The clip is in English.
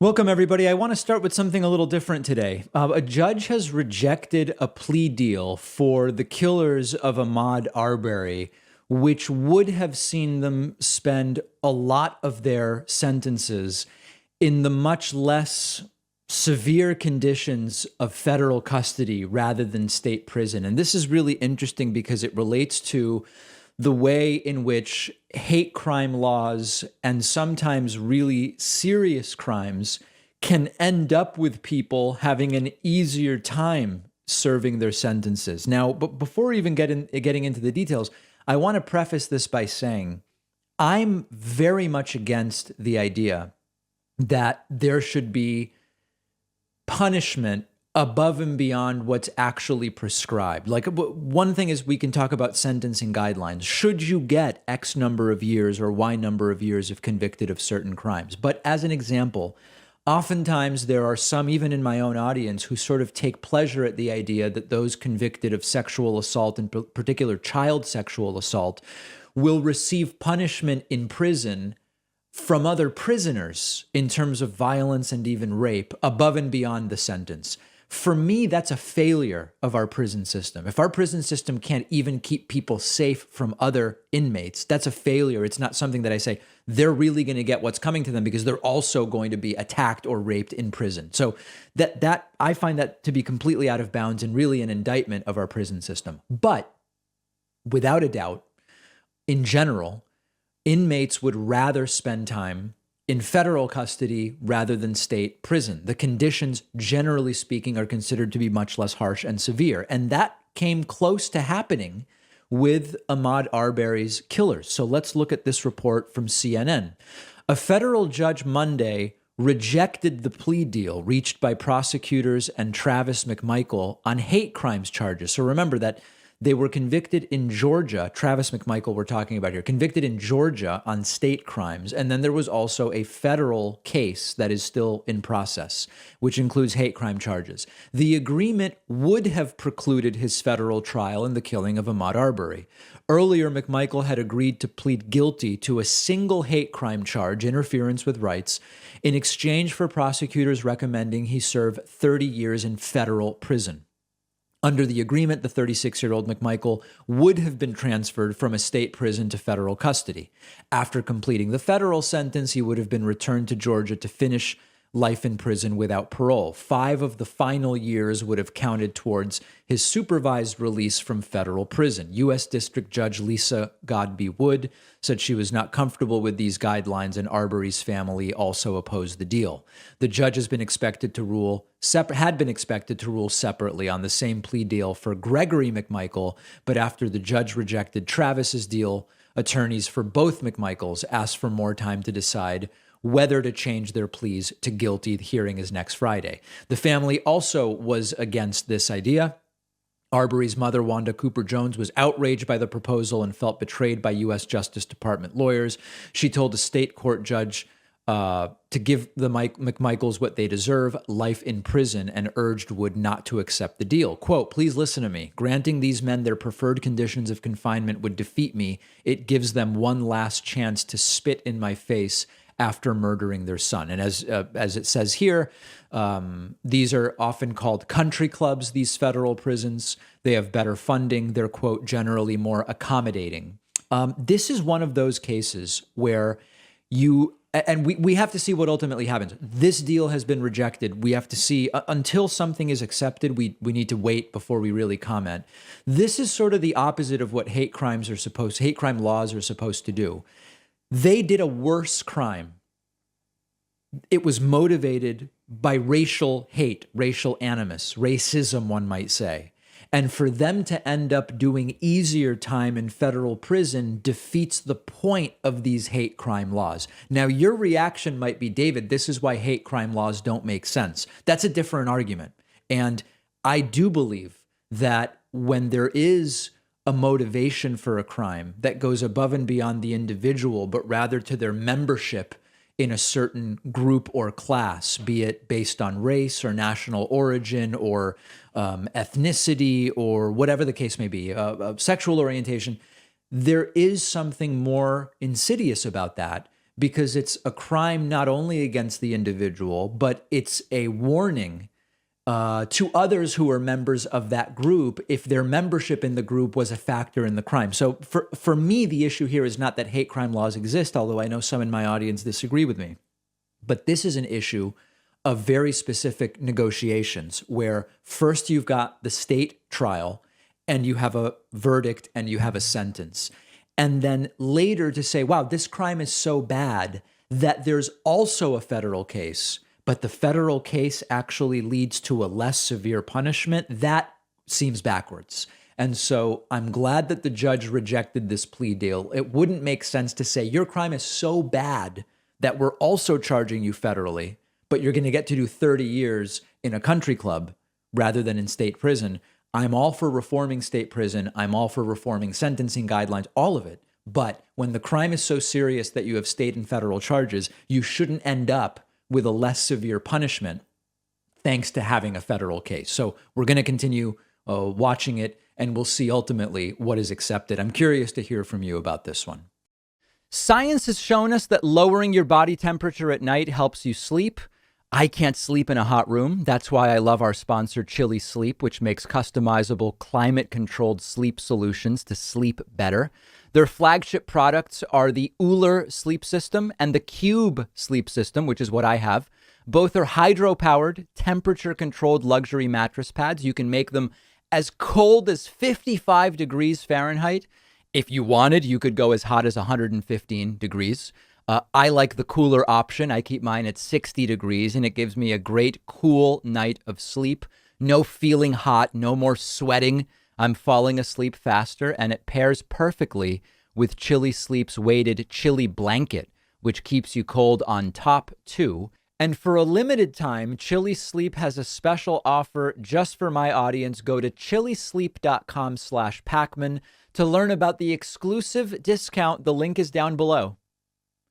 Welcome, everybody. I want to start with something a little different today. A judge has rejected a plea deal for the killers of Ahmaud Arbery, which would have seen them spend a lot of their sentences in the much less severe conditions of federal custody rather than state prison. And this is really interesting because it relates to the way in which hate crime laws and sometimes really serious crimes can end up with people having an easier time serving their sentences. Now, but before even getting into the details, I want to preface this by saying I'm very much against the idea that there should be punishment above and beyond what's actually prescribed. Like, one thing is we can talk about sentencing guidelines. Should you get X number of years or Y number of years if convicted of certain crimes? But as an example, oftentimes there are some, even in my own audience, who sort of take pleasure at the idea that those convicted of sexual assault, in particular child sexual assault, will receive punishment in prison from other prisoners in terms of violence and even rape above and beyond the sentence. For me, that's a failure of our prison system. If our prison system can't even keep people safe from other inmates, that's a failure. It's not something that I say they're really going to get what's coming to them because they're also going to be attacked or raped in prison. So that I find that to be completely out of bounds and really an indictment of our prison system. But without a doubt, in general, inmates would rather spend time in federal custody rather than state prison. The conditions, generally speaking, are considered to be much less harsh and severe. And that came close to happening with Ahmaud Arbery's killers. So let's look at this report from CNN. A federal judge Monday rejected the plea deal reached by prosecutors and Travis McMichael on hate crimes charges. So remember that they were convicted in Georgia. Travis McMichael we're talking about here, convicted in Georgia on state crimes. And then there was also a federal case that is still in process, which includes hate crime charges. The agreement would have precluded his federal trial in the killing of Ahmaud Arbery. Earlier, McMichael had agreed to plead guilty to a single hate crime charge, interference with rights, in exchange for prosecutors recommending he serve 30 years in federal prison. Under the agreement, the 36-year-old McMichael would have been transferred from a state prison to federal custody. After completing the federal sentence, he would have been returned to Georgia to finish life in prison without parole. 5 of the final years would have counted towards his supervised release from federal prison. U.S. District Judge Lisa Godby Wood said she was not comfortable with these guidelines, and Arbery's family also opposed the deal. The judge had been expected to rule separately on the same plea deal for Gregory McMichael, but after the judge rejected Travis's deal, attorneys for both McMichaels asked for more time to decide whether to change their pleas to guilty. The hearing is next Friday. The family also was against this idea. Arbery's mother, Wanda Cooper Jones, was outraged by the proposal and felt betrayed by U.S. Justice Department lawyers. She told a state court judge to give the McMichaels what they deserve, life in prison, and urged Wood not to accept the deal. Quote, "Please listen to me. Granting these men their preferred conditions of confinement would defeat me. It gives them one last chance to spit in my face after murdering their son." And as it says here, these are often called country clubs, these federal prisons. They have better funding. They're, quote, generally more accommodating. This is one of those cases where we have to see what ultimately happens. This deal has been rejected. We have to see until something is accepted. We need to wait before we really comment. This is sort of the opposite of what hate crime laws are supposed to do. They did a worse crime. It was motivated by racial hate, racial animus, racism, one might say. And for them to end up doing easier time in federal prison defeats the point of these hate crime laws. Now, your reaction might be, David, this is why hate crime laws don't make sense. That's a different argument. And I do believe that when there is a motivation for a crime that goes above and beyond the individual, but rather to their membership in a certain group or class, be it based on race or national origin or ethnicity or whatever the case may be, sexual orientation, there is something more insidious about that because it's a crime not only against the individual, but it's a warning to others who are members of that group if their membership in the group was a factor in the crime. So for me, the issue here is not that hate crime laws exist, although I know some in my audience disagree with me. But this is an issue of very specific negotiations where first you've got the state trial and you have a verdict and you have a sentence. And then later to say, wow, this crime is so bad that there's also a federal case, but the federal case actually leads to a less severe punishment. That seems backwards. And so I'm glad that the judge rejected this plea deal. It wouldn't make sense to say your crime is so bad that we're also charging you federally, but you're going to get to do 30 years in a country club rather than in state prison. I'm all for reforming state prison. I'm all for reforming sentencing guidelines, all of it. But when the crime is so serious that you have state and federal charges, you shouldn't end up with a less severe punishment thanks to having a federal case. So we're going to continue watching it, and we'll see ultimately what is accepted. I'm curious to hear from you about this one. Science has shown us that lowering your body temperature at night helps you sleep. I can't sleep in a hot room. That's why I love our sponsor, Chili Sleep, which makes customizable climate-controlled sleep solutions to sleep better. Their flagship products are the Uller sleep system and the Cube sleep system, which is what I have. Both are hydro-powered, temperature-controlled luxury mattress pads. You can make them as cold as 55 degrees Fahrenheit. If you wanted, you could go as hot as 115 degrees. I like the cooler option. I keep mine at 60 degrees, and it gives me a great cool night of sleep. No feeling hot, no more sweating. I'm falling asleep faster, and it pairs perfectly with Chili Sleep's weighted Chili Blanket, which keeps you cold on top, too. And for a limited time, Chili Sleep has a special offer just for my audience. Go to chilisleep.com/Pacman to learn about the exclusive discount. The link is down below.